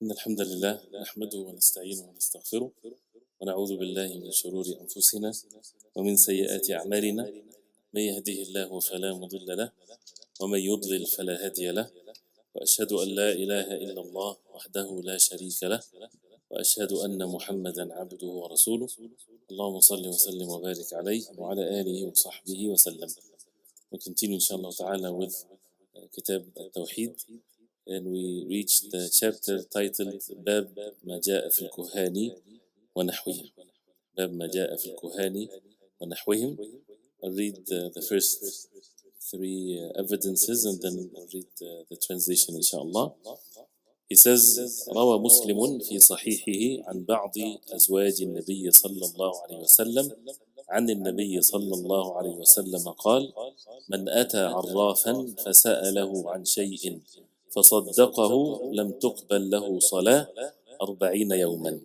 إن الحمد لله نحمده ونستعينه ونستغفره ونعوذ بالله من شرور أنفسنا ومن سيئات أعمالنا. من يهده الله فلا مضل له ومن يضلل فلا هادي له، وأشهد أن لا إله إلا الله وحده لا شريك له، وأشهد أن محمدا عبده ورسوله. اللهم صل وسلم وبارك عليه وعلى آله وصحبه وسلم. We continue inshallah ta'ala with Kitab At-Tawheed, and we reached the chapter titled باب ما جاء في الكهان ونحوهم. باب ما جاء في الكهان ونحوهم. I'll read the first three evidences and then I'll read the translation inshallah. He says روى مسلم في صحيحه عن بعض أزواج النبي صلى الله عليه وسلم عن النبي صلى الله عليه وسلم قال: من أتى عرافا فسأله عن شيء فصدقه لم تقبل له صلاة 40 يوما.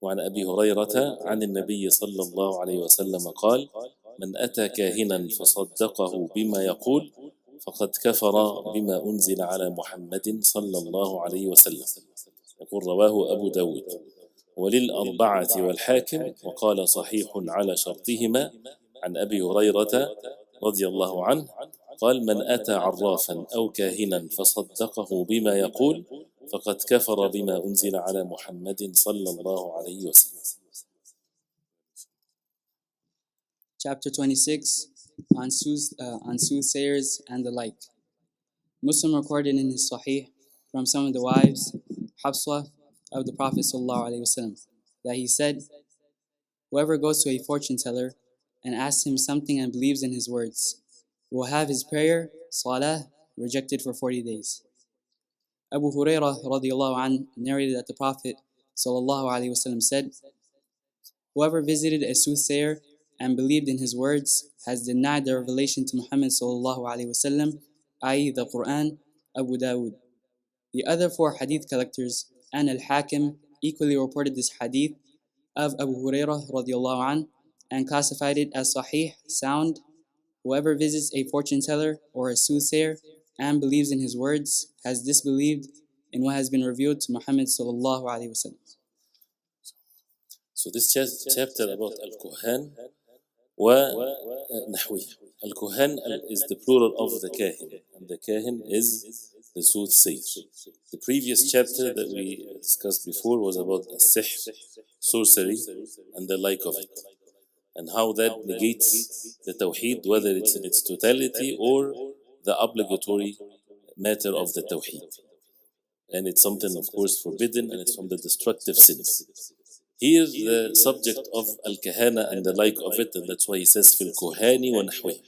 وعن أبي هريرة عن النبي صلى الله عليه وسلم قال: من أتى كاهنا فصدقه بما يقول فقد كفر بما أنزل على محمد صلى الله عليه وسلم. يقول رواه أبو داود وللأربعة والحاكم، وقال صحيح على شرطهما. عن أبي هريرة رضي الله عنه قال: من أتى عرافا أو كاهنا فصدقه بما يقول فقد كفر بما أنزل على محمد صلى الله عليه وسلم. Chapter 26 on soothsayers and the like. Muslim recorded in his Sahih from some of the wives, Hafsa, of the Prophet ﷺ, that he said, whoever goes to a fortune teller and asks him something and believes in his words will have his prayer, salah, rejected for 40 days. Abu Hurairah radiallahu anh narrated that the Prophet ﷺ said, whoever visited a soothsayer and believed in his words has denied the revelation to Muhammad ﷺ, i.e. the Quran. Abu Dawud. The other four hadith collectors and Al-Hakim equally reported this hadith of Abu Hurairah radiallahu anh and classified it as sahih, sound. Whoever visits a fortune teller or a soothsayer and believes in his words has disbelieved in what has been revealed to Muhammad sallallahu alaihi wasallam. So this chapter about Al-Kuhan wa Nahwi. Al-Kuhan is the plural of the Kahin, and the Kahin is the soothsayer. The previous chapter that we discussed before was about Sihr, sorcery, and the like of it, and how that negates the Tawheed, whether it's in its totality or the obligatory matter of the Tawheed. And it's something, of course, forbidden, and it's from the destructive sins. Here, the subject of Al-Kahana and the like of it, and that's why he says, Fil Kuhani wa Nahwi.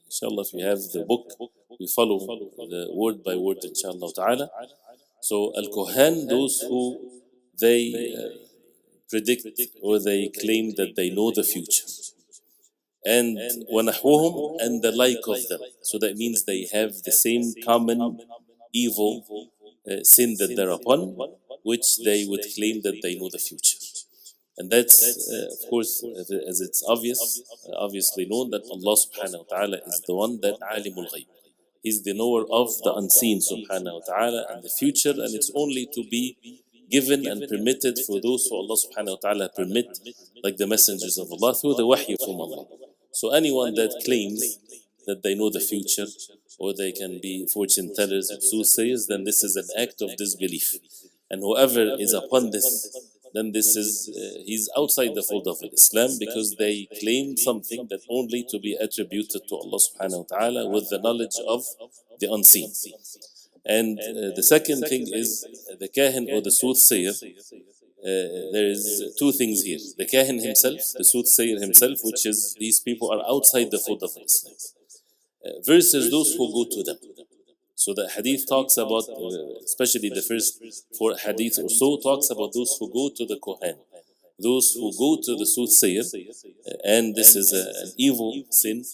Inshallah, if you have the book, we follow the word by word, inshallah ta'ala. So, Al-Kuhan, those who they predict or they claim that they know the future. And وَنَحْوُهُمْ, and the like of them. So that means they have the same common evil sin that they're upon, which they would claim that they know the future. And that's, of course, as it's obviously known that Allah subhanahu wa ta'ala is the one that alimul ghayb. He's the knower of the unseen subhanahu wa ta'ala and the future, and it's only to be given and permitted for those who Allah subhanahu wa ta'ala permit, like the messengers of Allah, through the wahy from Allah. So anyone that claims that they know the future, or they can be fortune tellers and soothsayers, then this is an act of disbelief. And whoever is upon this, then this is, he's outside the fold of Islam, because they claim something that only to be attributed to Allah subhanahu wa ta'ala with the knowledge of the unseen. And the second thing is the Kahin or the soothsayer. There is two things here. The Kahin himself, the soothsayer himself, which is these people are outside the fold of Islam, versus those who go to them. So the hadith talks about, especially the first four hadith or so, talks about those who go to the Kohen, those who go to the soothsayer, and this is an evil sin,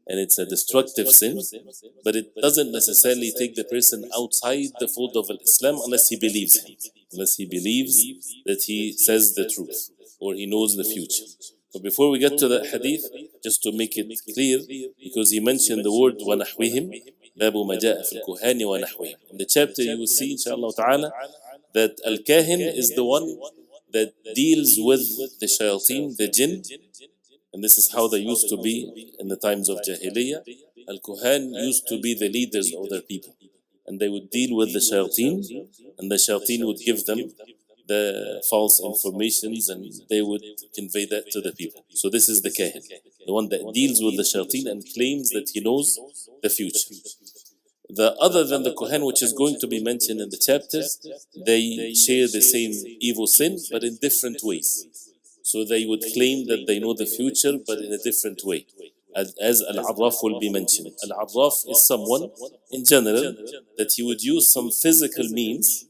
and it's a destructive sin, but it doesn't necessarily take the person outside the fold of Islam unless he believes him, unless he believes that he says the truth or he knows the future. But before we get to the hadith, just to make it clear, because he mentioned the word وَنَحْوِهِمْ, بَابُ مَا جَاءَ فِي الْكُهَانِ وَنَحْوِهِمْ. In the chapter you will see, inshallah ta'ala, that Al-Kahin is the one that deals with the shayateen, the jinn, and this is how they used to be in the times of Jahiliyyah. Al-Kuhan used to be the leaders of their people, and they would deal with the shayateen, and the shayateen would give them the false informations, and they would convey that to the people. So this is the Kahin, the one that deals with the shayateen and claims that he knows the future. The other than the Kohen, which is going to be mentioned in the chapters, they share the same evil sin, but in different ways. So they would claim that they know the future, but in a different way. As Al-Arraf will be mentioned. Al-Arraf is someone, in general, that he would use some physical means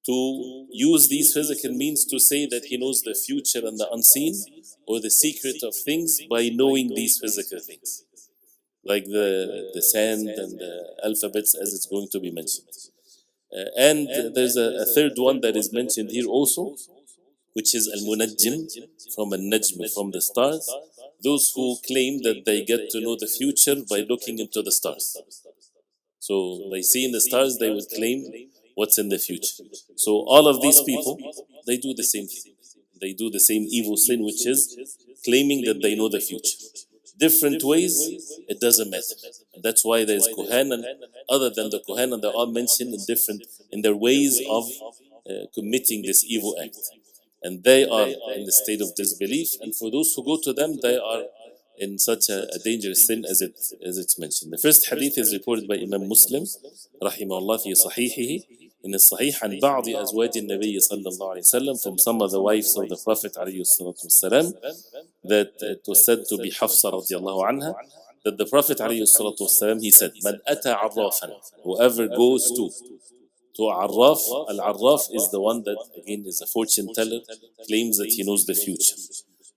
to use these physical means to say that he knows the future and the unseen, or the secret of things by knowing these physical things, like the sand and the alphabets, as it's going to be mentioned. And there's a third one that is mentioned here also, which is Al-Munajjim, from Al-Najm, from the stars. Those who claim that they get to know the future by looking into the stars. So they see in the stars, they would claim what's in the future. So all of these people, they do the same thing. They do the same evil sin, which is claiming that they know the future. Different ways, it doesn't matter. And that's why there's Kohen, and other than the Kohen, and they're all mentioned in their ways of committing this evil act. And they are in the state of disbelief, and for those who go to them, they are in such a dangerous sin as it's mentioned. The first hadith is reported by Imam Muslim, rahimahullah, fi sahihihi, in the Sahih, عن بعض أزواج النبي صلى الله عليه وسلم, from some of the wives of the Prophet عليه الصلاة والسلام, that it was said to be Hafsa radiallahu anha, that the Prophet عليه الصلاة والسلام, he said, من أتى عرافا, whoever goes to Arraf. Al-Arraf is the one that, again, is a fortune teller, claims that he knows the future.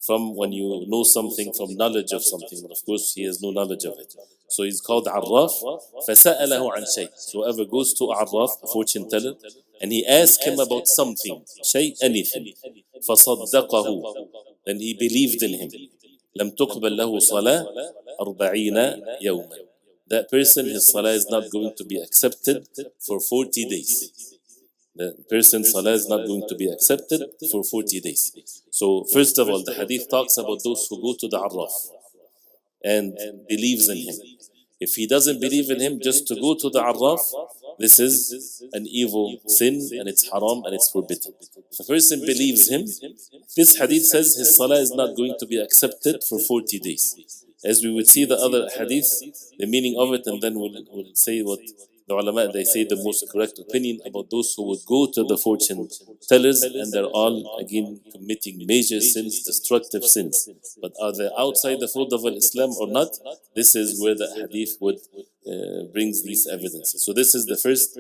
From when you know something, from knowledge of something, but of course he has no knowledge of it. So he's called Arraf. فَسَأَلَهُ عَنْ شَيْءٍ. So whoever goes to Arraf, a fortune teller, and he asks him about something, shay, anything, فَصَدَّقَهُ, then he believed in him. لَمْ تُقْبَلْ لَهُ صَلَاةٌ 40 يَوْمًا. That person, his salah is not going to be accepted for 40 days. The person's salah is not going to be accepted for 40 days. So first of all, the hadith talks about those who go to the Arraf and believes in him. If he doesn't believe in him, just to go to the Arraf, this is an evil sin, and it's haram, and it's forbidden. If a person believes him, this hadith says his salah is not going to be accepted for 40 days. As we would see the other hadith, the meaning of it, and then we'll say what the ulama, they say the most correct opinion about those who would go to the fortune tellers, and they're all, again, committing major sins, destructive sins. But are they outside the fold of Islam or not? This is where the hadith would brings these evidences. So this is the first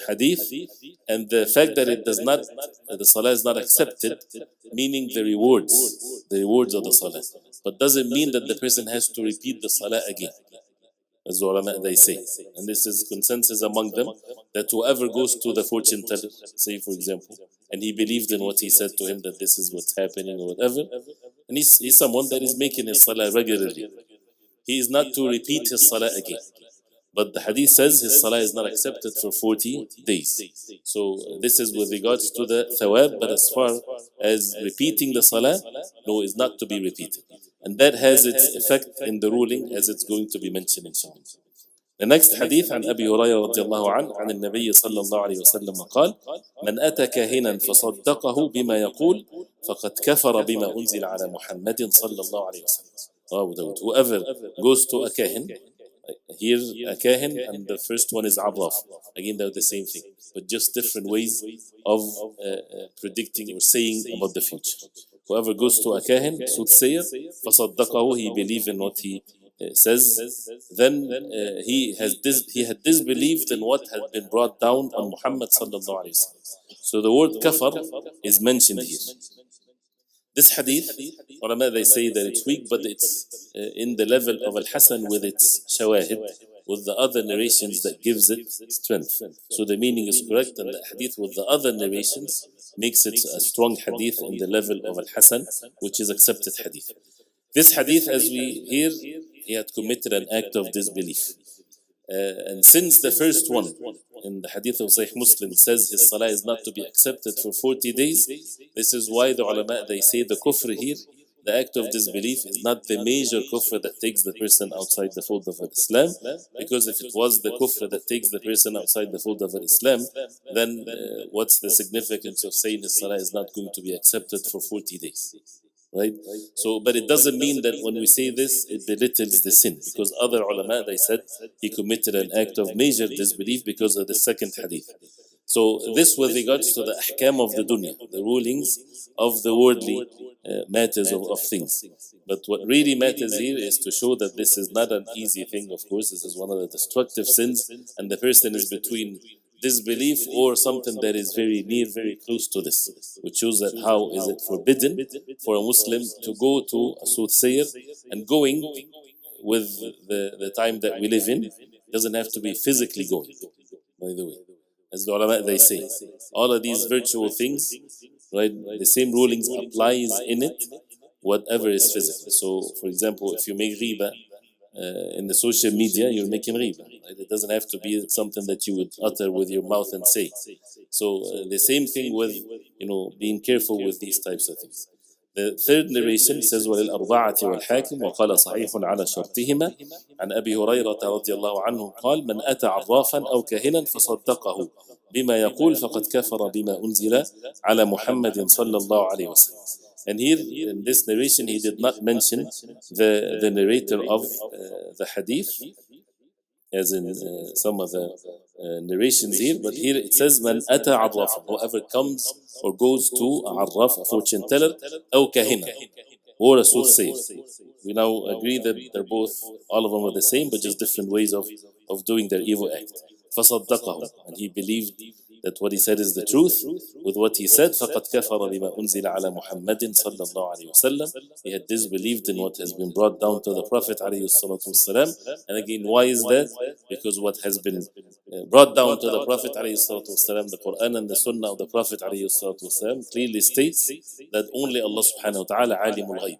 hadith, and the fact that it does not, the salah is not accepted, meaning the rewards of the salah, but doesn't mean that the person has to repeat the salah again, as the ulama, they say. And this is consensus among them, that whoever goes to the fortune teller, say for example, and he believed in what he said to him, that this is what's happening or whatever, and he's someone that is making his salah regularly, he is not to repeat his salah again. But the hadith says his salah is not accepted for 40 days. So this is with regards to the thawab, but as far as repeating the salah, no, is not to be repeated. And that has its effect in the ruling, as it's going to be mentioned inshallah. The next hadith عن أبي هريرة رضي الله عنه عن النبي صلى الله عليه وسلم قال من أتى كاهنا فصدقه بما يقول فقد كفر بما أنزل على محمد صلى الله عليه وسلم. Whoever goes to a kahin, here a kahin, and the first one is Arraf. Again, they're the same thing, but just different ways of predicting or saying about the future. Whoever goes to a kahin, soothsayer, فصدقه, he believes in what he says, then he had disbelieved in what had been brought down on Muhammad sallallahu alaihi wasallam. So the word kafar is mentioned here. This hadith, ulama, they say that it's weak, but it's in the level of al-Hasan with its shawahid, with the other narrations that gives it strength. So the meaning is correct, and the hadith with the other narrations makes it a strong hadith in the level of al-Hasan, which is accepted hadith. This hadith, as we hear, he had committed an act of disbelief. And since the first one in the hadith of Sahih Muslim says his salah is not to be accepted for 40 days, this is why the ulama, they say the kufr here, the act of disbelief, is not the major kufr that takes the person outside the fold of Islam, because if it was the kufr that takes the person outside the fold of Islam, then what's the significance of saying his salah is not going to be accepted for 40 days? Right? So, but it doesn't mean that when we say this, it belittles the sin, because other ulama, they said he committed an act of major disbelief because of the second hadith. So this with regards to the ahkam of the dunya, the rulings of the worldly matters of things. But what really matters here is to show that this is not an easy thing, of course. This is one of the destructive sins, and the person is between disbelief or something that is very near, very close to this, which shows that how is it forbidden for a Muslim to go to a soothsayer, and going with the time that we live in doesn't have to be physically going, by the way. As the ulama, they say, all of these virtual things, right, the same rulings applies in it, whatever is physical. So, for example, if you make ghiba in the social media, you're making ghiba. Right? It doesn't have to be something that you would utter with your mouth and say. So the same thing with, being careful with these types of things. The third narration says, وَلِلْأَرْبَعَةِ وَالْحَاكِمْ وَقَالَ صَحِيحٌ عَلَى شَرْطِهِمَا عن أبي هريرة رضي الله عنه قال من أتى عرافا أو كاهنا فصدقه بما يقول فقد كفر بما أنزل على محمد صلى الله عليه وسلم. And here in this narration, he did not mention the narrator of the hadith, as in some of the narrations here, but here it says man ata arrafan, whoever comes or goes to a arraf, a fortune teller, أو كاهنا, or a soothsayer. We now agree that they're both, all of them are the same, but just different ways of doing their evil act. فصدقه, and he believed that what he said is the truth. With what he said, فَقَدْ كَفَرَ بِمَا أُنزِلَ عَلَى مُحَمَّدٍ صَلَّى اللَّهُ عَلَيْهِ وسلم. He had disbelieved in what has been brought down to the Prophet عليه الصلاة والسلام. And again, why is that? Because what has been brought down to the Prophet عليه الصلاة والسلام, the Quran and the Sunnah of the Prophet عليه الصلاة والسلام, clearly states that only Allah subhanahu wa ta'ala عالم الغيب.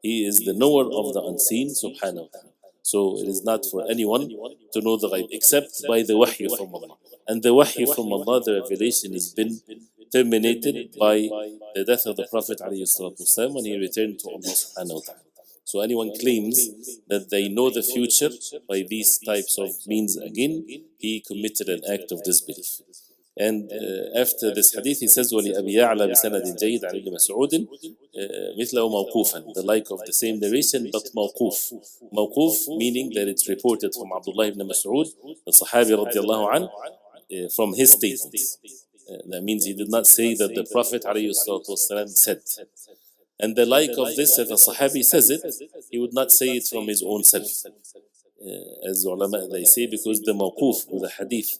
He is the knower of the unseen, subhanahu wa ta'ala. So it is not for anyone to know the ghaib except by the wahy from Allah. And the wahy from Allah, the revelation, has been terminated by the death of the Prophet ﷺ when he returned to Allah subhanahu wa ta'ala. So anyone claims that they know the future by these types of means, again, he committed an act of disbelief. And after this hadith, he says, وَلِأَبِي يَعْلَى بِسَنَدٍ جَيِّدٍ عَنِ ابْنِ مَسْعُودٍ مِثْلَهُ مَوْقُوفًا, the like of the same narration, but mawquf. Mawquf meaning that it's reported from Abdullah ibn Mas'ud, the Sahabi radiallahu anhu, from his statements. That means he did not say that the Prophet ﷺ said. And the like of this, if a Sahabi says it, he would not say it from his own self. As ulama, they say, because the mawquf, or the hadith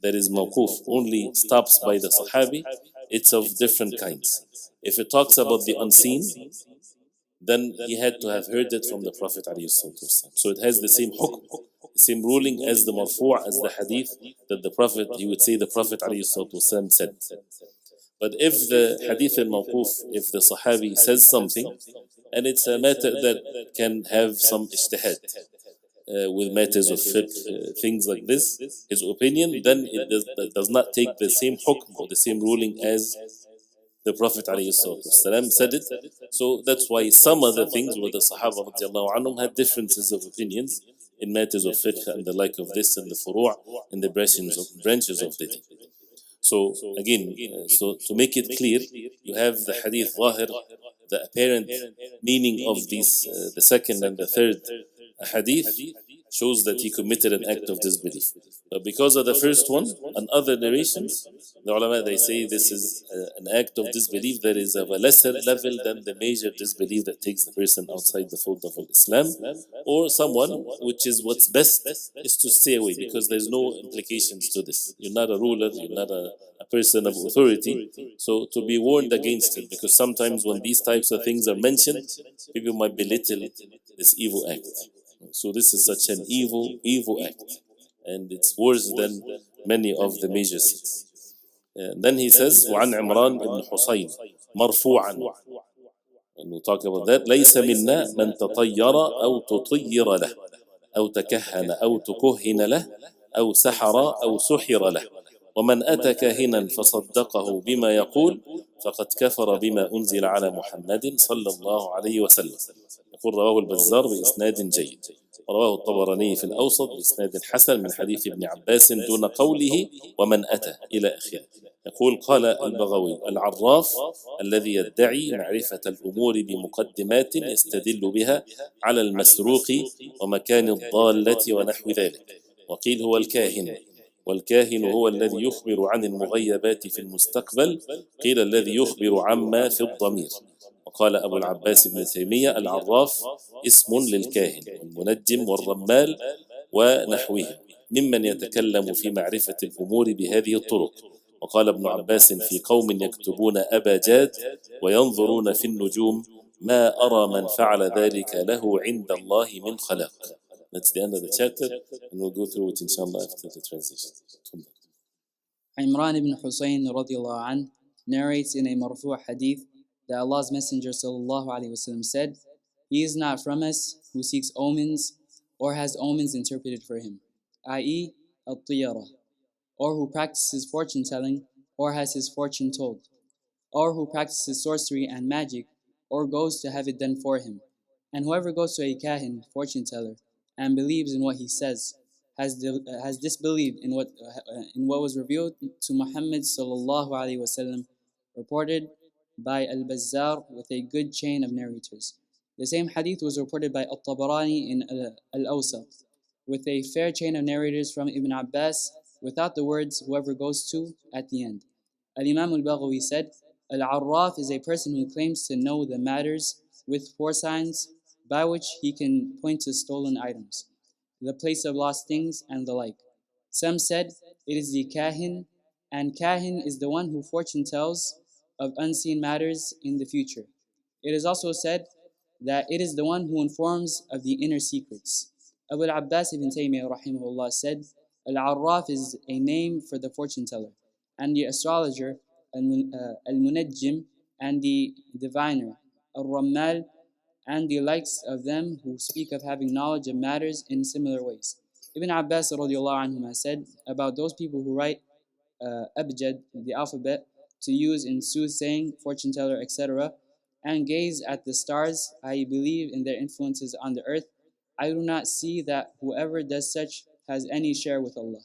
that is mawquf, only stops by the Sahabi, it's of different kinds. If it talks about the unseen, then he had to have heard it from the Prophet ﷺ. So it has the same hukm, the same ruling as the marfu', as the hadith that the Prophet, he would say the Prophet ﷺ said. But if the hadith al-mawquf, if the Sahabi says something, and it's a matter that can have some ijtihad, with matters of fiqh, things like this, his opinion, then it does not take the same hukm or the same ruling as the Prophet ﷺ said it. So that's why some other things where the Sahaba radiallahu anhum had differences of opinions in matters of fiqh and the like of this, and the furu'a, and the branches of the deen. So again, so to make it clear, you have the hadith zahir, the apparent meaning of these, the second and the third hadith shows that he committed an act of disbelief. But because of the first one and other narrations, the ulama, they say this is an act of disbelief that is of a lesser level than the major disbelief that takes the person outside the fold of Islam, or someone, which is what's best, is to stay away, because there's no implications to this. You're not a ruler, you're not a person of authority, so to be warned against it, because sometimes when these types of things are mentioned, people might belittle this evil act. So this is such an evil act, and it's worse than many of the major sins. Then he says, وعن عمران بن حسين مرفوعا, and we'll talk about that. ليس منا من تطير أو تطير له. أو تكهن أو تكهن له أو سحر أو سحر له. ومن أتى كاهنا فصدقه بما يقول فقد كفر بما أنزل على محمد صلى الله عليه وسلم. يقول رواه البزار بإسناد جيد، ورواه الطبراني في الأوسط بإسناد حسن من حديث ابن عباس دون قوله ومن أتى إلى آخره. يقول قال البغوي: العراف الذي يدعي معرفة الأمور بمقدمات يستدل بها على المسروق ومكان الضالة ونحو ذلك. وقيل هو الكاهن، والكاهن هو الذي يخبر عن المغيبات في المستقبل، قيل الذي يخبر عما في الضمير. وقال أبو العباس بن تيمية: العراف اسم للكاهن والمنجم والرمال ونحوه ممن يتكلم في معرفة الأمور بهذه الطرق. وقال ابن عباس في قوم يكتبون أباجاد وينظرون في النجوم: ما أرى من فعل ذلك له عند الله من خلاق. That's the end of the chapter, and we'll go through it inshallah after the transition. Imran ibn Husayn radiallahu anh narrates in a marfu' hadith that Allah's Messenger sallallahu alaihi wasallam said, "He is not from us who seeks omens or has omens interpreted for him, i.e. at-tiyara, or who practices fortune telling or has his fortune told, or who practices sorcery and magic or goes to have it done for him. And whoever goes to a kahin, fortune teller, and believes in what he says, has disbelieved in what was revealed to Muhammad sallallahu alaihi wasallam, reported by Al-Bazzar with a good chain of narrators. The same hadith was reported by At-Tabarani in Al-Awsat with a fair chain of narrators from Ibn Abbas without the words whoever goes to at the end. Al-Imam al-Baghawi said, Al-Arraf is a person who claims to know the matters with foresigns by which he can point to stolen items, the place of lost things, and the like. Some said it is the kahin, and kahin is the one who fortune tells of unseen matters in the future. It is also said that it is the one who informs of the inner secrets. Abu al-Abbas ibn Taymiyyah rahimahullah said, Al-Arraf is a name for the fortune teller, and the astrologer, Al-Munajjim, and the diviner, Al-Rammal, and the likes of them who speak of having knowledge of matters in similar ways. Ibn Abbas radiallahu anhuma said about those people who write abjad, the alphabet, to use in soothsaying, fortune teller, etc., and gaze at the stars, I believe in their influences on the earth, I do not see that whoever does such has any share with Allah.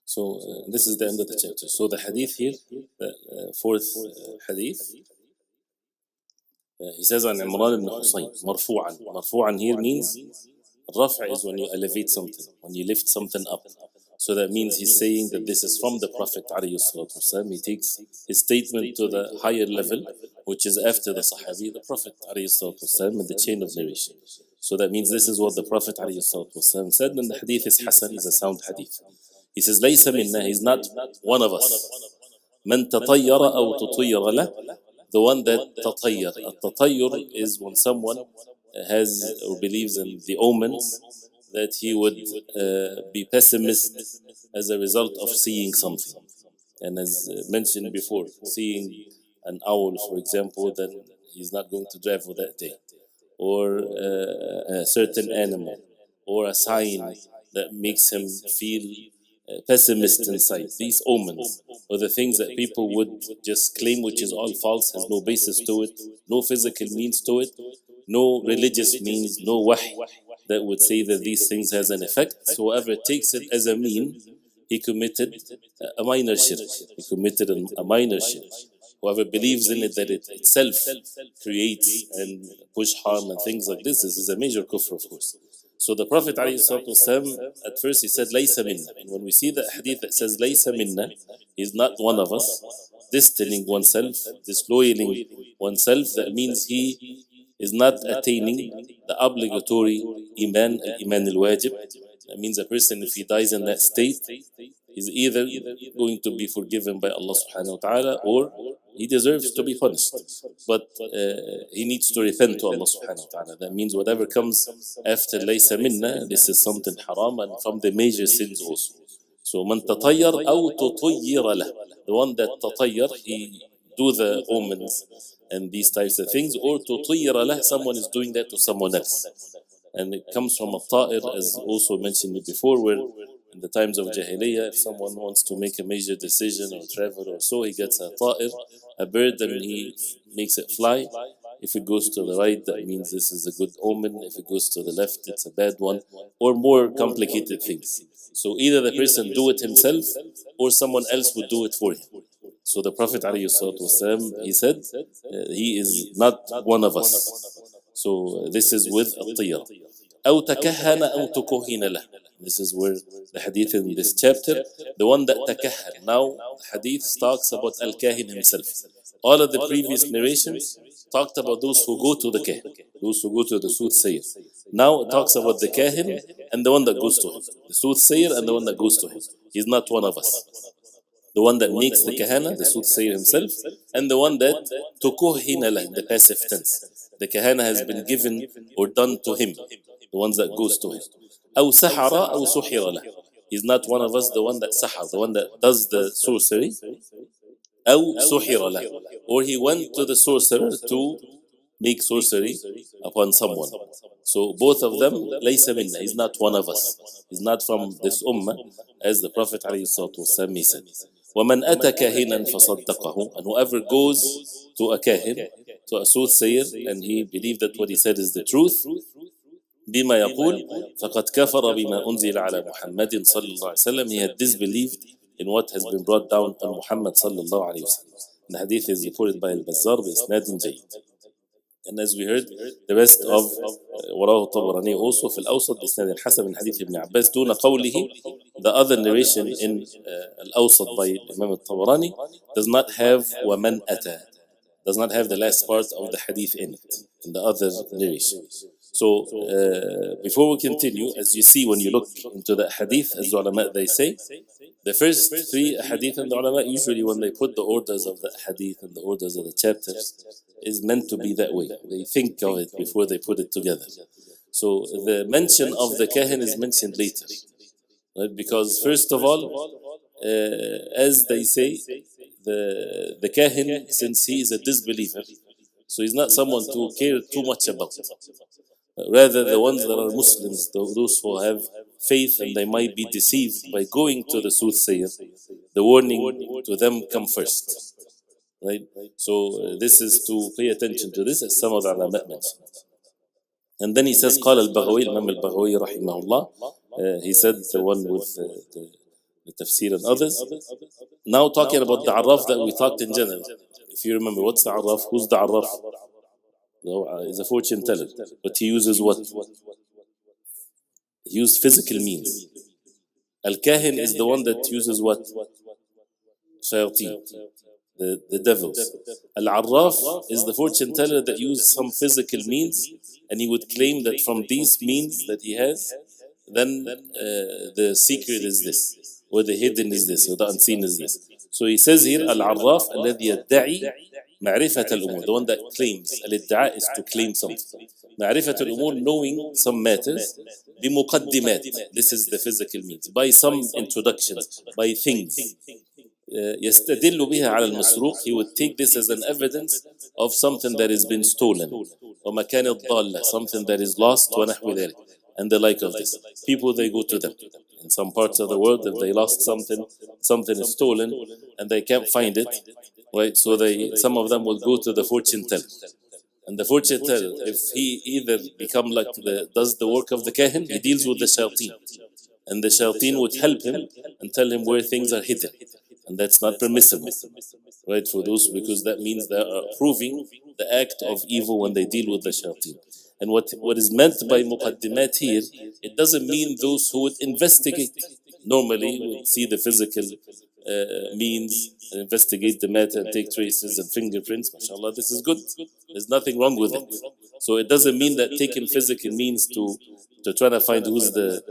So this is the end of the chapter. So the hadith here, the fourth hadith, he says on Imran ibn Husayn, marfu'an. Marfu'an here means Rafa is when you elevate something, when you lift something up. So that means he's saying that this is from the Prophet ﷺ. He takes his statement to the higher level, which is after the Sahabi, the Prophet ﷺ, in the chain of narration. So that means this is what the Prophet ﷺ said, and the hadith is Hasan, is a sound hadith. He says, لَيْسَ مِنَّا, he's not one of us. مَنْ تَطَيَّرَ أَوْ تُطُيَّرَ لَهُ, the one that tatayyar. At-tatayyur is when someone has or believes in the omens that he would be pessimist as a result of seeing something. And as mentioned before, seeing an owl, for example, then he's not going to travel that day. Or a certain animal, or a sign that makes him feel pessimist inside. These omens, or the things that people would just claim, which is all false, has no basis to it, no physical means to it, no religious means, no wahy that would say that these things has an effect. So whoever takes it as a mean, he committed a minor shirk. He committed a minor shirk. Whoever believes in it, that it itself creates and push harm and things like this is a major kufr, of course. So the Prophet ﷺ, at first he said, Laysa minna. And when we see the hadith that says, Laysa minna, he's not one of us, distancing oneself, disloyaling oneself, that means he is not attaining the obligatory iman, al-iman al-wajib. That means a person, if he dies in that state, is either going to be forgiven by Allah subhanahu wa ta'ala, or he deserves to be punished. But he needs to repent to Allah subhanahu wa ta'ala. That means whatever comes after laysa minna, this is something haram and from the major sins also. So man tatayyar aw tutayyir lah, the one that tatayyar, he do the omens and these types of things, or tutayyir lah, someone is doing that to someone else. And it comes from a ta'ir, as also mentioned before, where in the times of Jahiliyyah, if someone wants to make a major decision or travel or so, he gets a ta'ir, a bird, and he makes it fly. If it goes to the right, that means this is a good omen. If it goes to the left, it's a bad one, or more complicated things. So either the person do it himself, or someone else would do it for him. So the Prophet ﷺ, he said, he is not one of us. So this is with الطيرة. أو تكهن أو تكهن له. This is where the hadith in this chapter, the one that تكهن. Now the hadith talks about al-kahin himself. All of the previous narrations talked about those who go to the kahin, those who go to the soothsayer. Now it talks about the kahin and the one that goes to him, the soothsayer and the one that goes to him. He's not one of us. The one that makes the kahana, the soothsayer himself, and the one that tukuhina lah, in the passive tense. The kahana has been given or done to him, the ones that goes to him. أو سحر أو سحر له. He's not one of us, the one that sahar, the one that does the sorcery. أو سحر له. Or he went to the sorcerer to make sorcery upon someone. So both of them, ليس منا, he's not one of us. He's not from this ummah, as the Prophet ﷺ said. وَمَنْ أَتَى كَاهِنًا فَصَدَّقَهُ. And whoever goes to a kahin, to a soothsayer, and he believed that what he said is the truth, بما يقول فقد كفر بما أنزل على محمد صلى الله عليه وسلم. He had disbelieved in what has been brought down on Muhammad صلى الله عليه وسلم. The hadith is reported by Al-Bazzar بإسناد جيد. And as we heard, the rest of وراه الطبراني also في الأوسط بإسناد الحسن من حديث ابن عباس دون قوله. The other narration in الأوسط by Imam al-Tabarani does not have ومن أتى, does not have the last part of the hadith in it, in the other narration. So before we continue, as you see when you look into the hadith, as the ulama they say, the first three hadith and the ulama usually when they put the orders of the hadith and the orders of the chapters is meant to be that way. They think of it before they put it together. So the mention of the kahin is mentioned later, right? Because first of all, as they say, the kahin, since he is a disbeliever, so he's not someone to care too much about. Rather, the ones that are Muslims, those who have faith and they might be deceived by going to the soothsayer, the warning to them come first. Right? So this is to pay attention to this, as some of the ulama mentioned. And then he says, قال البغوي, Imam al-Baghawi rahimahullah, he said, the one with the tafsir and others. Now talking about the arraf that we talked in general. If you remember, what's the arraf? Who's the arraf? He's a fortune teller, but he uses what? He uses physical means. Al-Kahin is the one that uses what? Shayateen, the devils. Al-Arraf is the fortune teller that uses some physical means, and he would claim that from these means that he has, then the secret is this, or the hidden is this, or the unseen is this. So he says here, Al-Arraf الذي يدعي معرفة الأمور, the one that claims. Al-Idda'a is to claim something. معرفة الأمور, knowing some matters. بمقدمات, this is the physical means. By some introductions, by things. يستدل بها على المسروق, he would take this as an evidence of something that has been stolen. ومكان الضالة, something that is lost. ونحو ذلك, and the like of this. People, they go to them. In some parts of the world, if they lost something, something is stolen, and they can't find it, right? So some of them will go to the fortune teller. And the fortune teller, if he either does the work of the kahin, he deals with the shayateen. And the shayateen would help him and tell him where things are hidden. And that's not permissible, right? For those, because that means they are approving the act of evil when they deal with the shayateen. And what is meant by muqaddimat here, it doesn't mean those who would investigate. Normally, we see the physical means, and investigate the matter and take traces and fingerprints. MashaAllah, this is good. There's nothing wrong with it. So it doesn't mean that taking physical means to try to find who's the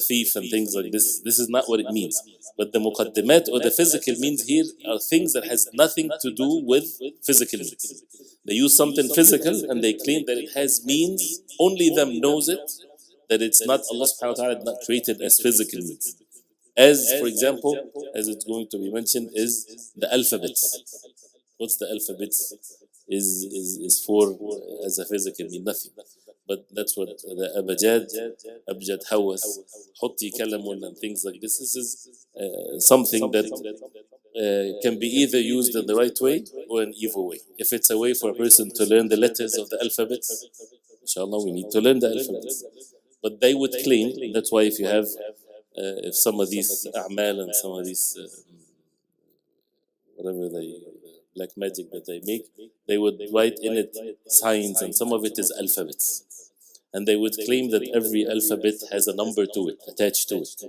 thief and things like this. This is not what it means. But the muqaddimat or the physical means here are things that has nothing to do with physical means. They use something physical and they claim that it has means. Only them knows it, that it's not, Allah subhanahu wa ta'ala not created as physical means. As, for example, as it's going to be mentioned, is the alphabets. What's the alphabets? Is for as a physical mean? Nothing. but that's what the abjad hawas, حط يكلمون, and things like this. This is something that can be either used in the right way or an evil way. If it's a way for a person to learn the letters of the alphabets, inshallah, we need to learn the alphabets. But they would claim, that's why if you have, if some of these a'mal and some of these, whatever they, black magic that they make, they would write in it signs, and some of it is alphabets. And they would claim that every alphabet has a number to it, attached to it.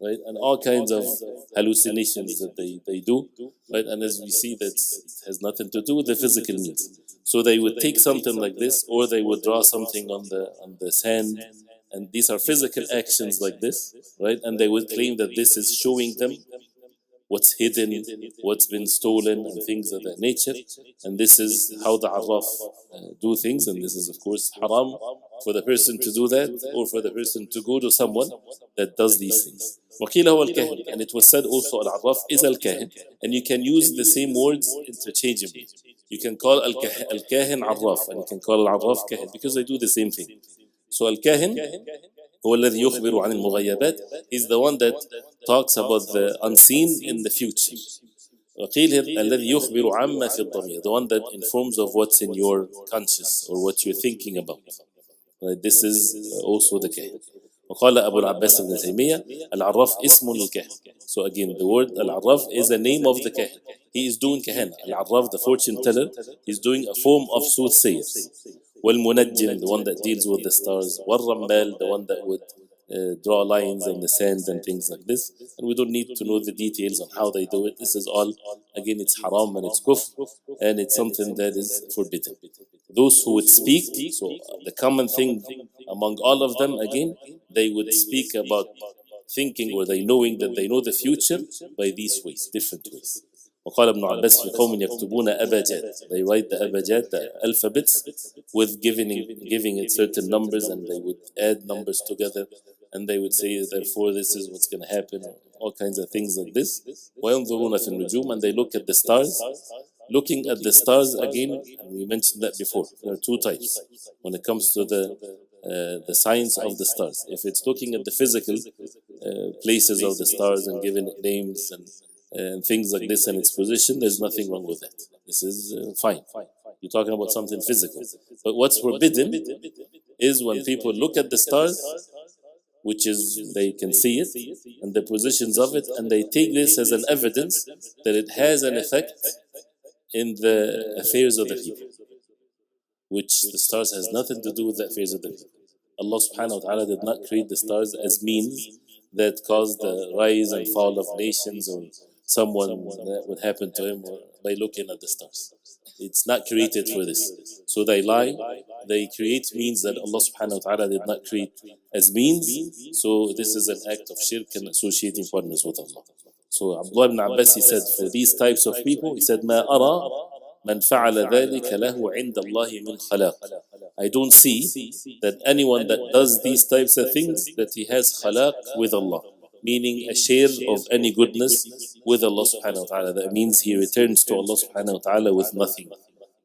Right? And all kinds of hallucinations that they do, right? And as we see, that has nothing to do with the physical means. So they would take something like this, or they would draw something on the sand, and these are physical actions like this, right? And they would claim that this is showing them what's hidden, what's been stolen, and things of that nature. And this is how the Arraf do things, and this is of course haram for the person to do that, or for the person to go to someone that does these things. وقيل هو الكاهن, and it was said also Al-Arraf is Al-Kahin, and you can use the same words interchangeably. You can call Al-Kahin Arraf, and you can call Al-Arraf Kahin, because they do the same thing. So Al-Kahin هو الذي يخبر عن المغيبات, is the one that talks about the unseen in the future. وقيل الذي يخبر عما في الضمير, the one that informs of what's in your conscious or what you're thinking about. Right? This is also the kahin. وقال أبو العباس بن تيمية العراف اسم الكاهن. So again, the word al-arraf is a name of the kahin. He is doing kahana. Al-arraf, the fortune teller, is doing a form of soothsayers. والمنجم, the one that deals with the stars. والرمال, the one that would draw lines on the sand and things like this. And we don't need to know the details on how they do it. This is all, again, it's haram and it's kufr, and it's something that is forbidden. Those who would speak, so the common thing among all of them, again, they would speak about thinking, or they knowing that they know the future by these ways, different ways. وقال ابن عباس في قوم يكتبون أبجاد, they write the أبجاد, the alphabets, with giving it certain numbers, and they would add numbers together, and they would say, therefore this is what's going to happen, all kinds of things like this. وينظرون في النجوم, and they look at the stars. Looking at the stars, again, and we mentioned that before, there are two types when it comes to the science of the stars. If it's looking at the physical places of the stars and giving it names and things like this and its position, there's nothing wrong with that. This is fine. You're talking about something physical. But what's forbidden is when people look at the stars, which is they can see it and the positions of it, and they take this as an evidence that it has an effect in the affairs of the people, which the stars has nothing to do with the affairs of the people. Allah subhanahu wa ta'ala did not create the stars as means that cause the rise and fall of nations, or someone that would happen to him by looking at the stars. It's not created for this. So they lie. They create means that Allah subhanahu wa ta'ala did not create as means. So this is an act of shirk and associating partners with Allah. So Abdullah ibn Abbas, he said, for these types of people, he said, ما أرى من فعل ذلك له عند الله من خلاق. I don't see that anyone that does these types of things, that he has khalaq with Allah, meaning a share of any goodness with Allah subhanahu wa ta'ala. That means he returns to Allah subhanahu wa ta'ala with nothing,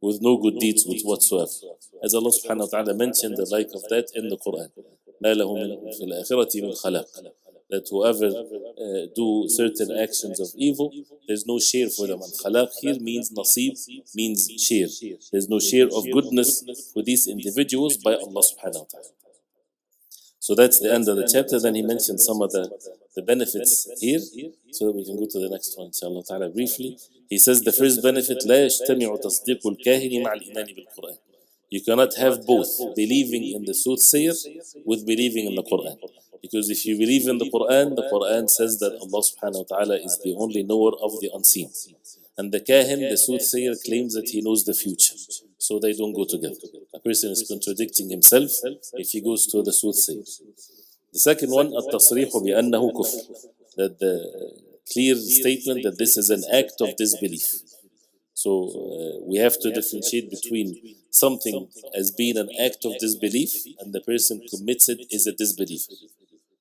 with no good deeds with whatsoever. As Allah subhanahu wa ta'ala mentioned the like of that in the Quran. ما له في الآخرة من خلاق. That whoever do certain actions of evil, there's no share for them. And khalaq here means nasib, means share. There's no share of goodness for these individuals by Allah subhanahu wa ta'ala. So that's the end of the chapter. Then he mentioned some of the benefits here, so that we can go to the next one, inshallah ta'ala, briefly. He says the first benefit, لا يجتمع تصديق الكاهن مع الإيمان بالقرآن. You cannot have both, believing in the soothsayer with believing in the Quran. Because if you believe in the Quran says that Allah subhanahu wa ta'ala is the only knower of the unseen. And the kahin, the soothsayer, claims that he knows the future. So they don't go together. A person is contradicting himself if he goes to the soothsayer. The second one, التصريح بأنه كفر. That the clear statement that this is an act of disbelief. So we have to differentiate between something as being an act of disbelief and the person commits it is a disbeliever.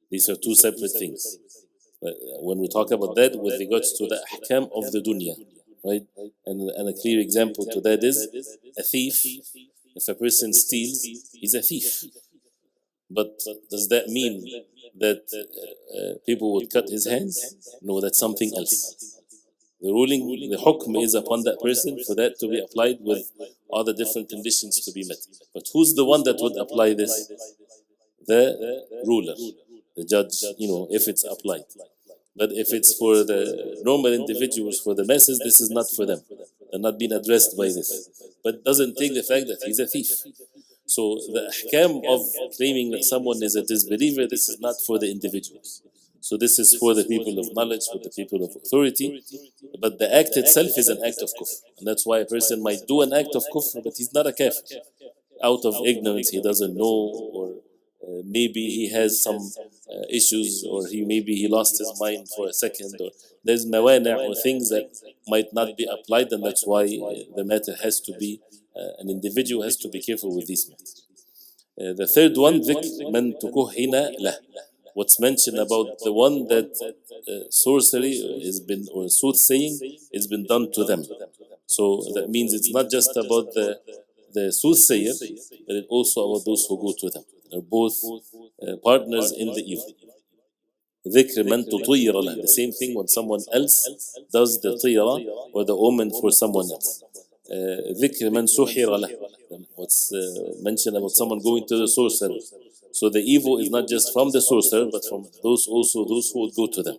These are two separate things. When we talk about that with regards to the ahkam of the dunya, right? And a clear example to that is a thief If a person steals, he's a thief. But does that mean that people would cut his hands? No, that's something else. The ruling, the hukm is upon that person for that to be applied with all the different conditions to be met. But who's the one that would apply this? The ruler, the judge, if it's applied. But if it's for the normal individuals, for the masses, this is not for them. They're not being addressed by this. But it doesn't take the fact that he's a thief. So the ahkam of claiming that someone is a disbeliever, this is not for the individuals. So this is for the people of knowledge, for the people of authority. But the act itself is an act of kufr. And that's why a person might do an act of kufr, but he's not a kafir. Out of ignorance, he doesn't know, or maybe he has some issues, or maybe he lost his mind for a second, or there's mawani' or things that might not be applied, and that's why the matter has to be, an individual has to be careful with these matters. The third one, ذِكْرْ مَنْ تُكُهِّنَ لَهُ. What's mentioned about the one that sorcery has been, or soothsaying has been done to them. So that means it's not just about the soothsayer, but it's also about those who go to them. They're both partners in the evil. ذِكْرْ مَنْ تُطِيرَ لَهُ. The same thing when someone else does the tiyara or the omen for someone else. ذِكْرْ مَنْ سُحِرَ لَهُ. What's mentioned about someone going to the sorcerer. So the evil is not just from the sorcerer, but from those who would go to them.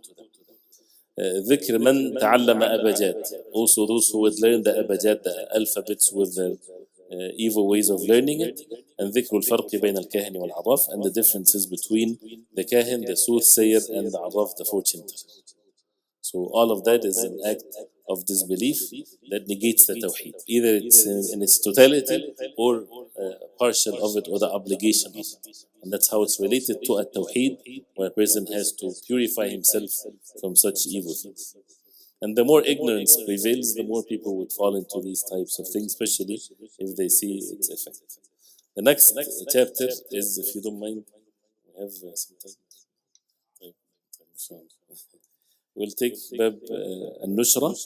ذِكْرْ مَنْ تَعَلَّمَ أَبَجَادٍ. Also those who would learn the abajad, the alphabets with the evil ways of learning it. And ذِكْرُ الْفَرْقِ بَيْنَ الْكَاهِنِ وَالْعَرَّافِ, and the differences between the kahin, the soothsayer, and the arraf, the fortune teller. So all of that is an act of disbelief that negates the Tawheed. Either it's in its totality or partial of it, or the obligation of it. And that's how it's related to At-Tawheed, where a person has to purify himself from such evil things. And the more ignorance prevails, the more people would fall into these types of things, especially if they see its effect. The next chapter is, if you don't mind, we have some time. We'll take Bab al-Nushra.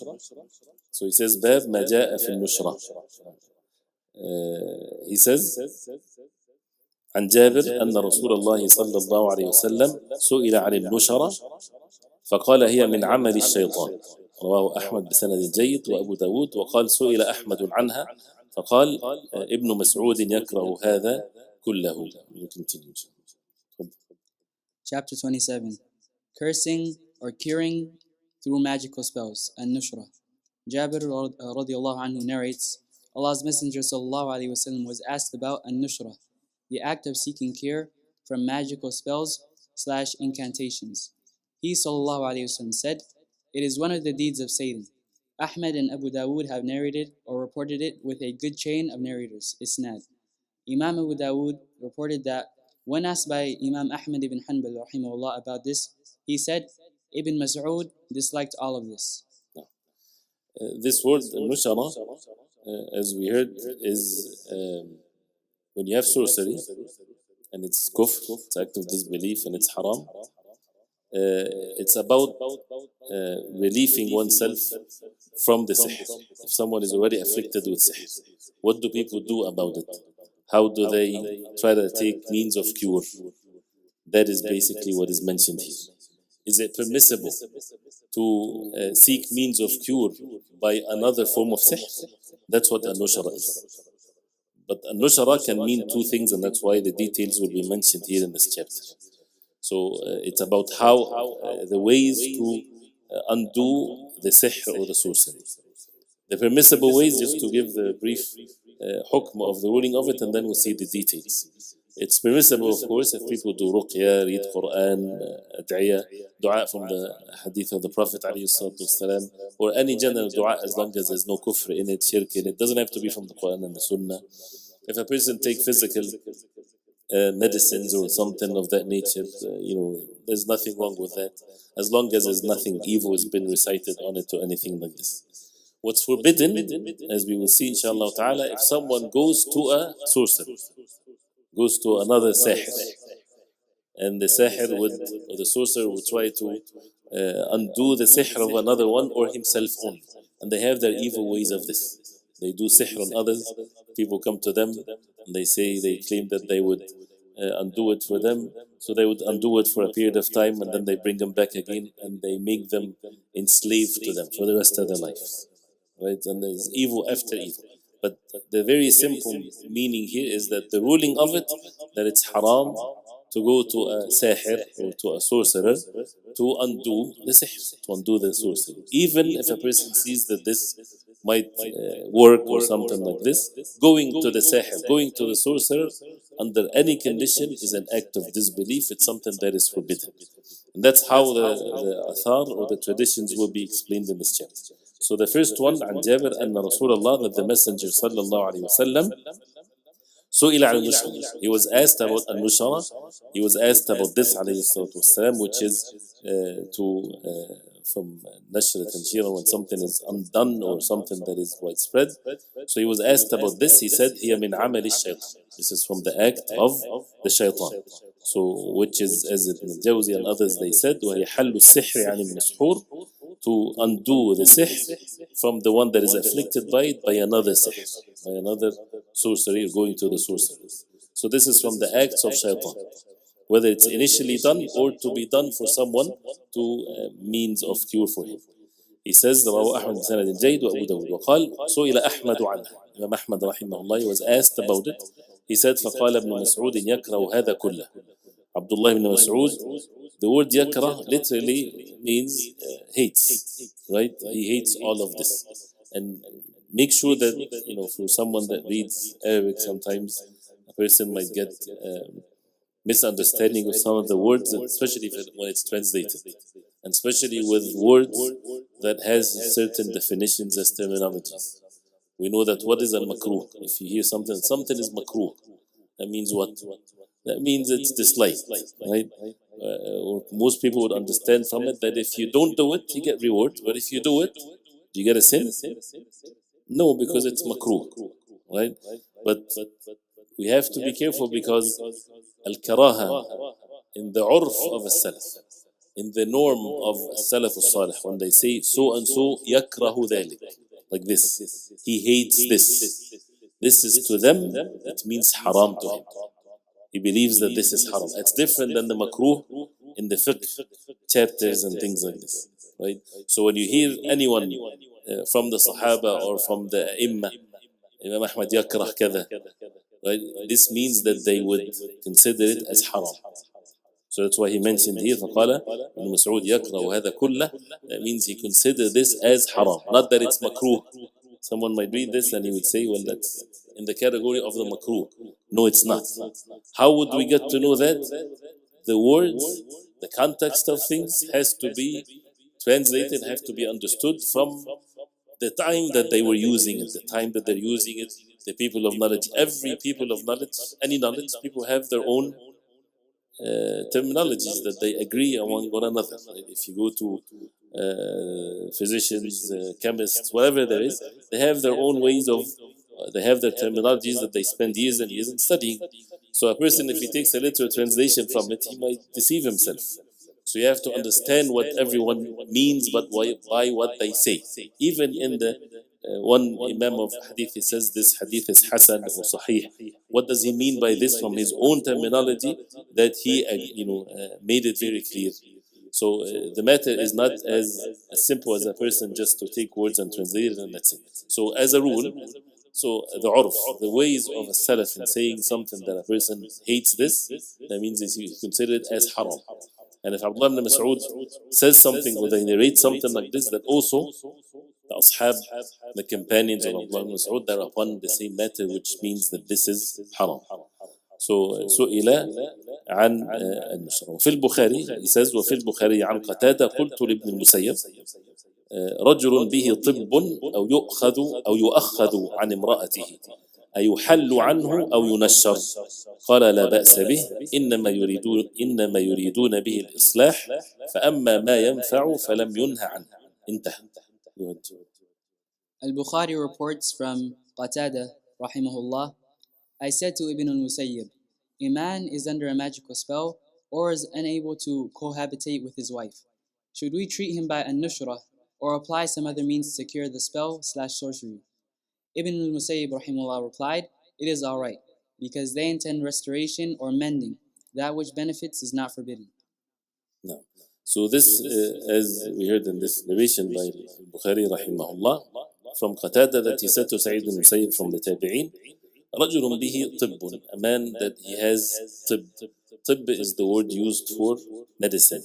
So he says, Bab ma ja'a fi al-Nushra. He says, عن جابر أن رسول الله صلى الله عليه وسلم سئل عن النشرة فقال هي من عمل الشيطان. رواه أحمد بسند جيد وأبو داود. وقال سئل أحمد عنها فقال ابن مسعود يكره هذا كله. Chapter 27. Cursing or curing through magical spells, An-Nushra. Jabir radiallahu anhu narrates, Allah's Messenger sallallahu alayhi wasallam was asked about An-Nushra, the act of seeking cure from magical spells/incantations. He sallallahu alayhi wasallam said, it is one of the deeds of Satan. Ahmad and Abu Dawood have narrated or reported it with a good chain of narrators, Isnad. Imam Abu Dawood reported that when asked by Imam Ahmad ibn Hanbal rahimahullah about this, he said, Ibn Mas'ud disliked all of this. This word, Nushara, as we heard, is when you have sorcery, and it's kufr, it's act of disbelief, and it's haram. It's about relieving oneself from the sihr. If someone is already afflicted with sihr, what do people do about it? How do they try to take means of cure? That is basically what is mentioned here. Is it permissible to seek means of cure by another form of sihr? That's what An-Nushara is. But An-Nushara can mean two things, and that's why the details will be mentioned here in this chapter. So it's about how the ways to undo the sihr or the sorcery. The permissible ways, just to give the brief hukm of the ruling of it, and then we'll see the details. It's permissible, of course, if people do ruqya, read Quran, ad'iyah, dua from the hadith of the Prophet ﷺ, or any general dua, as long as there's no kufr in it, shirk in it. It doesn't have to be from the Quran and the Sunnah. If a person take physical medicines or something of that nature, there's nothing wrong with that, as long as there's nothing evil has been recited on it or anything like this. What's forbidden, as we will see inshallah ta'ala, if someone goes to a sorcerer, goes to another sahir, and the sahir or the sorcerer would try to undo the sihr of another one or himself only, and they have their evil ways of this. They do sihr on others. People come to them and they claim that they would undo it for them. So they would undo it for a period of time, and then they bring them back again, and they make them enslaved to them for the rest of their lives. Right? And there's evil after evil. But the very simple meaning here is that the ruling of it, that it's haram to go to a sahir or to a sorcerer to undo the sihr, to undo the sorcery. Even if a person sees that this might work or something like this, going to the sahir, going to the sorcerer under any condition is an act of disbelief. It's something that is forbidden. And that's how the athar or the traditions will be explained in this chapter. So the first one, عن جابر أن رسول الله, that the Messenger صلى الله عليه وسلم سئل عن النشرة. He was asked about النشرة. He was asked about this عليه الصلاة والسلام, which is from نشر تنشيرا, when something is undone or something that is widespread. So he was asked about this. He said, هي من عمل الشيطان. This is from the act of the shaitan. So which is, as Ibn al-Jawzi and others they said, وهي حل السحر عن المسحور, to undo the sihr from the one that is afflicted by it by another sihr, by another sorcery, going to the sorcerers. So this is from the acts of shaitan, whether it's initially done or to be done for someone to means of cure for him. He says, رواه أحمد بسند جيد وأبو داود وقال سئل أحمد عنه. Imam Ahmad رحمه الله, he was asked about it. He said, فقال ابن مسعود يكره هذا كله. Abdullah ibn Mas'ud, the word yakrah literally means hates, right? He hates all of this. And make sure that, for someone that reads Arabic, sometimes a person might get misunderstanding of some of the words, especially when it's translated. And especially with words that has certain definitions as terminologies. We know that what is al-makruh? If you hear something is makruh, that means what? That means it's disliked, right? Or most people would understand from it that if you don't do it, you get reward. But if you do it, do you get a sin? No, because it's makruh, right? But we have to be careful because al-karaha, in the urf of al-salaf, in the norm of al-salaf al-salih, when they say so and so yakrahu dhalik, like this, he hates this. This is to them, it means haram to him. He believes that this is haram. It's different than the makruh in the fiqh chapters and things like this, right? So when you hear anyone from the Sahaba or from the Imma, Imam Ahmad yakrah kada, right? This means that they would consider it as haram. So that's why he mentioned here, فقال ابن مسعود يكره هذا كله. That means he considered this as haram, not that it's makruh. Someone might read this and he would say, well, that's in the category of the makruh. No, it's not. How would we get to know that? The words, the context of things has to be translated, have to be understood from the time that they were using it, the time that they're using it, the people of knowledge. Every people of knowledge, any knowledge, people have their own terminologies that they agree among one another. If you go to physicians, chemists, whatever there is, they have their own ways of, they have their terminologies that they spend years and years in studying. So a person, if he takes a literal translation from it, he might deceive himself. So you have to understand what everyone means, but by what they say. Even in the one Imam of Hadith, he says this Hadith is Hasan or Sahih. What does he mean by this from his own terminology that he made it very clear? So the matter is not as simple as a person just to take words and translate it and that's it. So as a rule, so the urf, the ways of a salaf in saying something that a person hates this, that means he consider it as haram. And if Abdullah ibn Mas'ud says something or they narrate something like this, that also the ashab, the companions of Abdullah ibn Mas'ud, they're upon the same matter, which means that this is haram. So سئل عن النشر. وفي البخاري, he says, وفي البخاري عن قتادة قلت لابن المسيب رجل به طب أو يؤخذ عن امرأته أيحل عنه أو ينشر قال لا بأس به إنما يريدون به الإصلاح فأما ما ينفع فلم ينه عنه. انتهى. Al-Bukhari reports from Qatada rahimahullah, I said to Ibn al-Musayyib, a man is under a magical spell or is unable to cohabitate with his wife. Should we treat him by an-nushrah or apply some other means to cure the spell/sorcery? Ibn al-Musayyib rahimahullah replied, "It is all right, because they intend restoration or mending. That which benefits is not forbidden." No. So this, as we heard in this narration by Bukhari rahimahullah, from Qatada, that he said to Sa'id bin Musayyib from the Tabi'een, رَجُلٌ بِهِ طِبٌ, a man that he has طب. طب is the word used for medicine,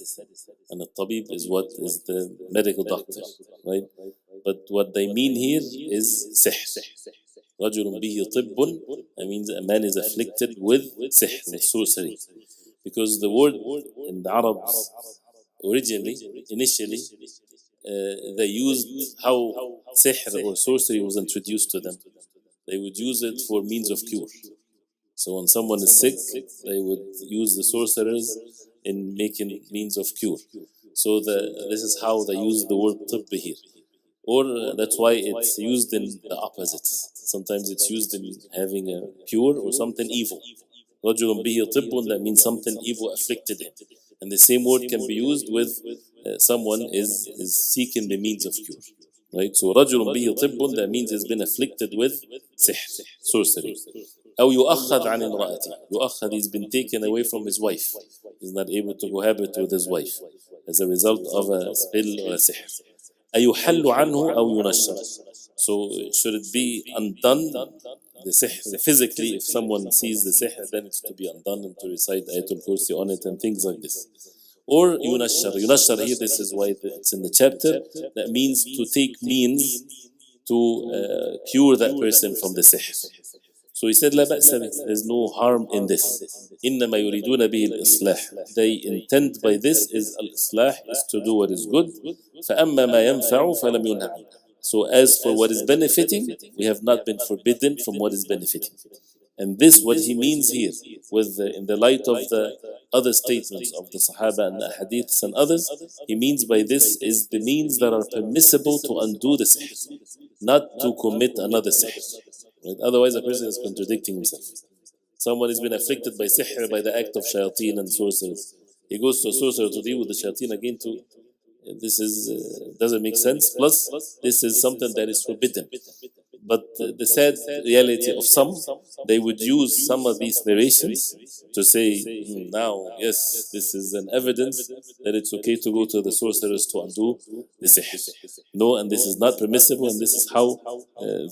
and الطبيب is what is the medical doctor, right? But what they mean here is sihr. رَجُلٌ بِهِ طِبٌ, that means a man is afflicted with sihr, with sorcery. Because the word in the Arabs initially, they used how sihr or sorcery was introduced to them. They would use it for means of cure. So when someone is sick, they would use the sorcerers in making means of cure. So this is how they use the word tibb here. Or that's why it's used in the opposites. Sometimes it's used in having a cure or something evil. رَجُلٌ بِهِ طِبٌ, that means something evil afflicted him. And the same word can be used with someone is seeking the means of cure. Right? So رَجُلٌ بِهِ طِبٌ, that means he's been afflicted with sihr, sorcery. أو يؤخذ عن امرأته. يؤخذ, he's been taken away from his wife. He's not able to cohabit with his wife as a result of a spell or a sihr. أيحل عنه أو ينشر. So should it be undone, the sihr, physically, if someone sees the sihr, then it's to be undone and to recite Ayatul Kursi on it and things like this. Or yunashar. Yunashar here, this is why it's in the chapter, that means to take means to cure that person from the sihr. So he said, لا بأس به, there's no harm in this. إنما يريدون به الإصلاح. They intend by this is al-islah, is to do what is good. فأما ما ينفع فلم ينهى عنه. So as for what is benefiting, we have not been forbidden from what is benefiting. And this, what he means here, with in the light of the other statements of the Sahaba and the Hadiths and others, he means by this is the means that are permissible to undo the sihr, not to commit another sihr. Right? Otherwise, a person is contradicting himself. Someone has been afflicted by sihr, by the act of shayateen and sorcerers. He goes to a sorcerer to deal with the shayateen again. This is doesn't make sense. Plus, this is something that is forbidden. But the sad reality of some, they would use some of these narrations to say, now, yes, this is an evidence that it's okay to go to the sorcerers to undo the sihr. No, and this is not permissible, and this is how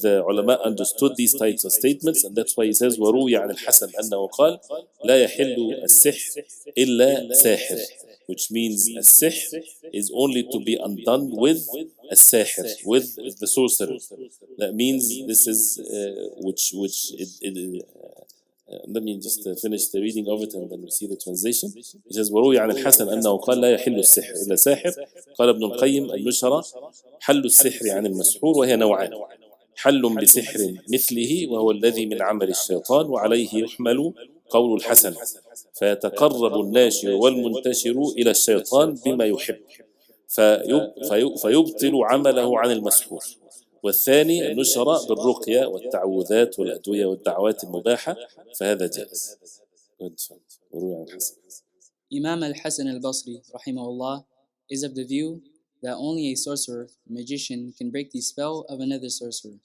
the ulama understood these types of statements, and that's why he says, وَرُوِيَ عَنِ الْحَسَنِ أَنَّهُ قَالَ لَا يَحِلُّ السِّحْرِ إِلَّا سَاحِرٍ, which means a sihr is only to be undone with a sahir, with the sorcerer. That means this is let me just finish the reading of it and then we see the translation. It says وروي عن الحسن أنه قال لا يحل السحر إلا ساحر. قال ابن القيم النشرة حل السحر عن المسحور وهي نوعان. حل بسحر مثله وهو الذي من عمل الشيطان وعليه يحمل قول الحسن فيتقرب الناشر والمنتشر إلى الشيطان بما يحب فيبطل عمله عن المسحور. والثاني النشرة بالرقية والتعوذات والأدوية والدعوات المباحة فهذا جائز. Imam al-Hasan al-Basri rahimahullah is of the view that only a sorcerer, magician, can break the spell of another sorcerer.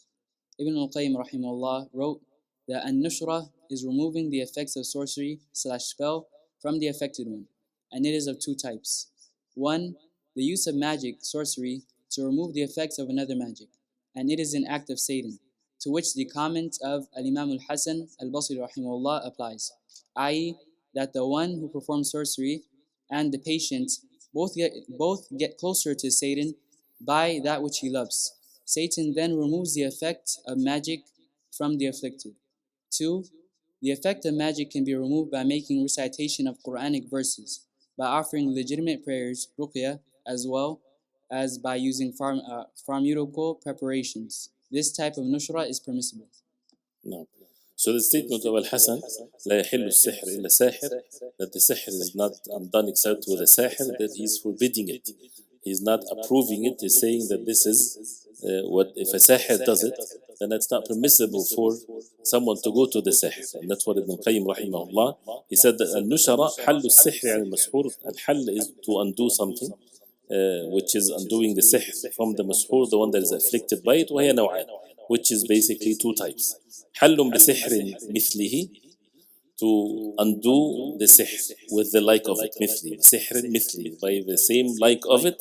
Ibn al-Qayyim rahimahullah wrote that an-nushra is removing the effects of sorcery/spell from the affected one, and it is of two types. One, the use of magic, sorcery, to remove the effects of another magic, and it is an act of Satan, to which the comment of Al-Imam al-Hasan al-Basri rahimahullah applies, i.e., that the one who performs sorcery and the patient both get closer to Satan by that which he loves. Satan then removes the effect of magic from the afflicted. 2. The effect of magic can be removed by making recitation of Quranic verses, by offering legitimate prayers, ruqyah, as well as by using pharmaceutical preparations. This type of nushra is permissible. No. So the statement of Al-Hasan, لا يحل السحر إلا ساحر, that the sihr is not undone except with a sahir, that he's forbidding it. He's not approving it. He's saying that this is what, if a sahir does it, then that's not permissible for someone to go to the sahir. And that's what Ibn Qayyim rahimahullah, he said that al-nushara حل السحر عن المسحور. Al-hal is to undo something, which is undoing the sihr from the mashur, the one that is afflicted by it. وهي نوعان. which is basically two types. حل بسحر مثله, to undo the sihr with the like of it, مثلي بسحر مثلي, by the same like of it,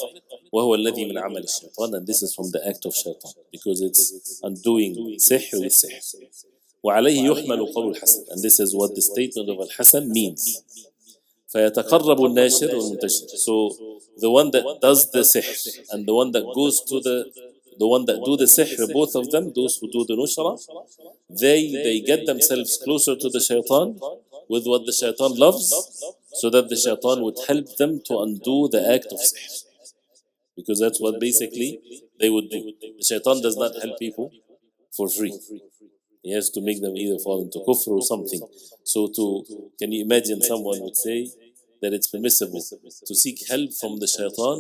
وهو الذي من عمل الشيطان, and this is from the act of shaitan, because it's undoing sihr with sihr. وعليه يحمل قول الحسن, and this is what the statement of Al-Hasan means. فيتقرب الناشر والمنتشر. So the one that does the sihr and the one that goes to the one that do the sihr, both of them, those who do the nushra, they get themselves closer to the shaitan with what the shaitan loves, so that the shaitan would help them to undo the act of sihr. Because that's what basically they would do. The shaitan does not help people for free. He has to make them either fall into kufr or something. So can you imagine someone would say that it's permissible to seek help from the shaitan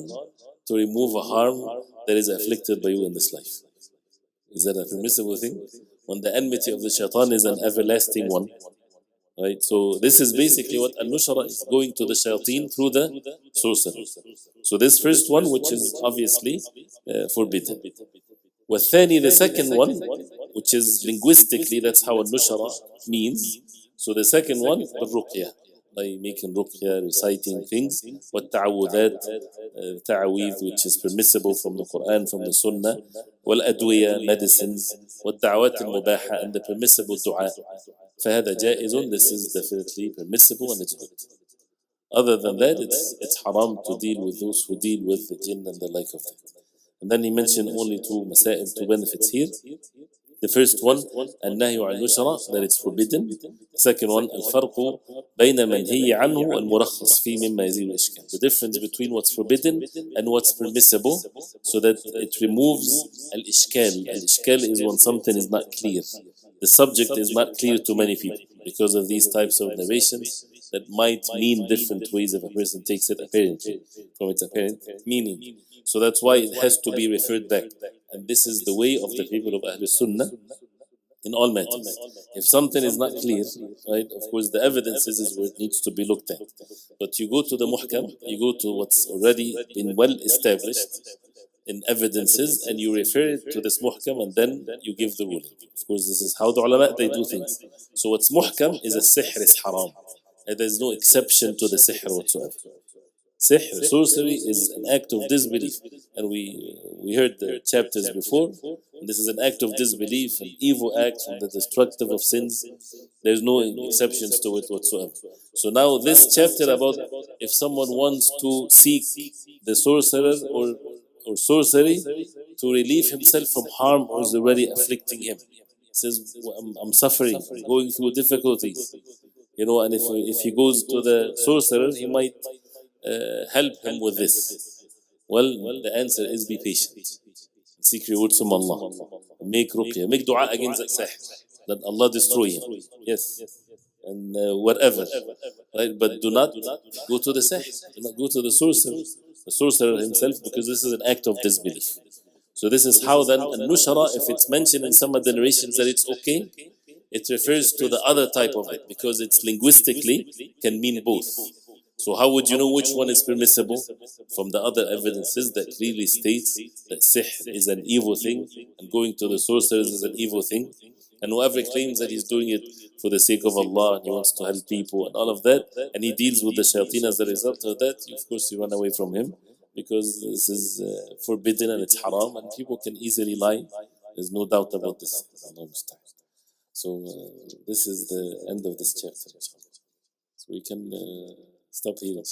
to remove a harm that is afflicted by you in this life? Is that a permissible thing? When the enmity of the shaitan is an everlasting one, right? So this is basically what al-nushra is, going to the shayateen through the sorcerer. So this first one, which is obviously forbidden. والثاني, the second one, which is linguistically, that's how al-nushra means. So the second one, al-ruqya, by making ruqya, reciting things. والتعوذات, ta'aweed, which is permissible from the Quran, from the Sunnah. والأدوية, medicines. والدعوات المباحة, and the permissible dua. فهذا جائز, this is definitely permissible and it's good. Other than that, it's haram to deal with those who deal with the jinn and the like of that. And then he mentioned only two masail, two benefits here. The first one, النهي عن النشرة, that it's forbidden. The second one, الفرق بين منهي عنه والمرخص فيه مما يزيل الإشكال. The difference between what's forbidden and what's permissible, so that it removes الإشكال. الإشكال is when something is not clear. The subject is not clear to many people because of these types of narrations that might mean different ways if a person takes it apparently from its apparent meaning. So that's why it has to be referred back. And this is the way of the people of Ahlul Sunnah in all matters. If something is not clear, right, of course the evidence is where it needs to be looked at. But you go to the muhkam, you go to what's already been well established in evidences, and you refer it to this muhkam, and then you give the ruling. Of course, this is how the ulama, they do things. So what's muhkam is a sihr is haram. And there's no exception to the sihr whatsoever. Sihr, sorcery, is an act of disbelief. And we heard the chapters before. And this is an act of disbelief, an evil act from the destructive of sins. There's no exceptions to it whatsoever. So now this chapter about if someone wants to seek the sorcerer or sorcery to relieve himself from harm or is already afflicting him. He says, I'm suffering, I'm going through difficulties. You know, and if he goes to the sorcerer, he might help him with this. Well, the answer is be patient. Seek rewards from Allah. Make ruqya, make dua against that sihr, that Allah destroy him. Yes. And whatever. Right? But do not go to the sihr. Do not go to the sorcerer himself, because this is an act of disbelief. So this is how then al-nushra, if it's mentioned in some of the narrations that it's okay, it refers to the other type of it, because it's linguistically can mean both. So how would you know which one is permissible? From the other evidences that clearly states that sihr is an evil thing and going to the sorcerers is an evil thing. And whoever claims that he's doing it for the sake of Allah and he wants to help people and all of that, and he deals with the shayateen as a result of that, of course you run away from him, because this is forbidden and it's haram, and people can easily lie. There's no doubt about this. So this is the end of this chapter. So we can stop here.